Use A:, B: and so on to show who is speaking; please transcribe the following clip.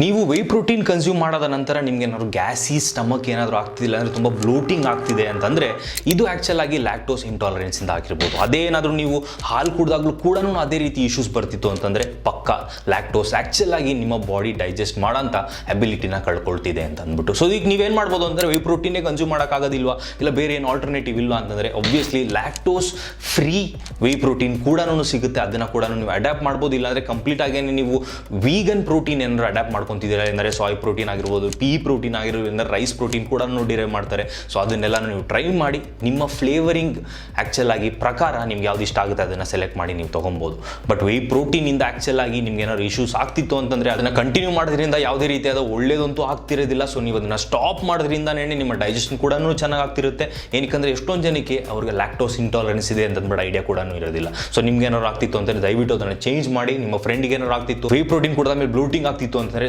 A: ನೀವು whey protein consume ಮಾಡೋದ ನಂತರ ನಿಮ್ಗೆ ಏನಾದ್ರು ಗ್ಯಾಸಿ ಸ್ಟಮಕ್ ಏನಾದರೂ ಆಗ್ತಿಲ್ಲ ಅಂದರೆ ತುಂಬ ಬ್ಲೋಟಿಂಗ್ ಆಗ್ತಿದೆ ಅಂತಂದರೆ ಇದು ಆ್ಯಕ್ಚುಲ್ ಆಗಿ ಲ್ಯಾಕ್ಟೋಸ್ ಇಂಟಾಲರೆನ್ಸಿಂದ ಆಗಿರ್ಬೋದು. ಅದೇ ಏನಾದರೂ ನೀವು ಹಾಲು ಕುಡಿದಾಗಲೂ ಕೂಡ ಅದೇ ರೀತಿ ಇಶ್ಯೂಸ್ ಬರ್ತಿತ್ತು ಅಂತಂದರೆ ಪಕ್ಕ ಲ್ಯಾಕ್ಟೋಸ್ ಆ್ಯಕ್ಚುಲ್ ಆಗಿ ನಿಮ್ಮ ಬಾಡಿ ಡೈಜೆಸ್ಟ್ ಮಾಡೋಂಥ ಅಬಿಲಿಟಿನ ಕಳ್ಕೊಳ್ತಿದೆ ಅಂತ ಅಂದ್ಬಿಟ್ಟು. ಸೊ ಈಗ ನೀವೇನು ಮಾಡ್ಬೋದು ಅಂದರೆ ವೇ ಪ್ರೋಟೀನೇ ಕನ್ಸ್ಯೂಮ್ ಮಾಡೋಕ್ಕಾಗೋದಿಲ್ವಾ, ಇಲ್ಲ ಬೇರೆ ಏನು ಆಲ್ಟರ್ನೇಟಿವ್ ಇಲ್ಲ ಅಂತಂದರೆ obviously lactose free whey protein ಕೂಡ ಸಿಗುತ್ತೆ. ಅದನ್ನು ಕೂಡ ನೀವು ಅಡ್ಯಾಪ್ಟ್ ಮಾಡ್ಬೋದು. ಇಲ್ಲಾಂದರೆ ಕಂಪ್ಲೀಟ್ ಆಗಿ ನೀವು ವೀಗನ್ ಪ್ರೋಟೀನ್ ಏನಾದ್ರು ಅಡ್ಯಾಪ್ಟ್ ಮಾಡ್ಕೊತಿದ್ದೀರಾ ಅಂದರೆ ಸಾಯ್ ಪ್ರೋಟೀನ್ ಆಗಿರ್ಬೋದು, ಪೀ ಪ್ರೋಟೀನ್ ಆಗಿರೋದ್ರಿಂದ ರೈಸ್ ಪ್ರೋಟೀನ್ ಕೂಡ ಡಿರೈವ್ ಮಾಡ್ತಾರೆ. ಸೊ ಅದನ್ನೆಲ್ಲ ನೀವು ಟ್ರೈ ಮಾಡಿ ನಿಮ್ಮ ಫ್ಲೇವರಿಂಗ್ ಆ್ಯಕ್ಚುಲ್ ಆಗಿ ಪ್ರಕಾರ ನಿಮ್ಗೆ ಯಾವ್ದು ಇಷ್ಟ ಆಗುತ್ತೆ ಅದನ್ನು ಸೆಲೆಕ್ಟ್ ಮಾಡಿ ನೀವು ತೊಗೊಬೋದು. ಬಟ್ ವೇ ಪ್ರೋಟೀನಿಂದ ಆ್ಯಕ್ಚುಲ್ ಆಗಿ ನಿಮ್ಗೆ ಏನಾದ್ರು ಇಶ್ಯೂಸ್ ಆಗ್ತಿತ್ತು ಅಂತಂದರೆ ಅದನ್ನು ಕಂಟಿನ್ಯೂ ಮಾಡೋದ್ರಿಂದ ಯಾವುದೇ ರೀತಿಯಾದ ಒಳ್ಳೇದಂತೂ ಆಗ್ತಿರೋದಿಲ್ಲ. ಸೊ ನೀವು ಅದನ್ನು ಸ್ಟಾಪ್ ಮಾಡೋದ್ರಿಂದನೇ ನಿಮ್ಮ ಡೈಜೆಷನ್ ಕೂಡ ಚೆನ್ನಾಗಿ ಆಗ್ತಿರುತ್ತೆ. ಏನಕ್ಕೆ ಎಷ್ಟೊಂದು ಜನಕ್ಕೆ ಅವ್ರಿಗೆ ಲ್ಯಾಕ್ಟೋಸ್ ಇಂಟಾಲರೆನ್ಸ್ ಇದೆ ಅಂತಂದ್ಬಿಟ್ಟು ಐಡಿಯಾ ಕೂಡ ಇರೋದಿಲ್ಲ. ಸೊ ನಿಮ್ಗೆ ಏನಾದ್ರು ಆಗ್ತಿತ್ತು ಅಂತಂದರೆ ದಯವಿಟ್ಟು ಅದನ್ನು ಚೇಂಜ್ ಮಾಡಿ. ನಿಮ್ಮ ಫ್ರೆಂಡ್ಗೆ ಏನಾದ್ರು ಆಗ್ತಿತ್ತು ವೇ ಪ್ರೋಟೀನ್ ಕೂಡ ಬ್ಲೋಟಿಂಗ್ ಆಗ್ತಿತ್ತು ಅಂತಂದರೆ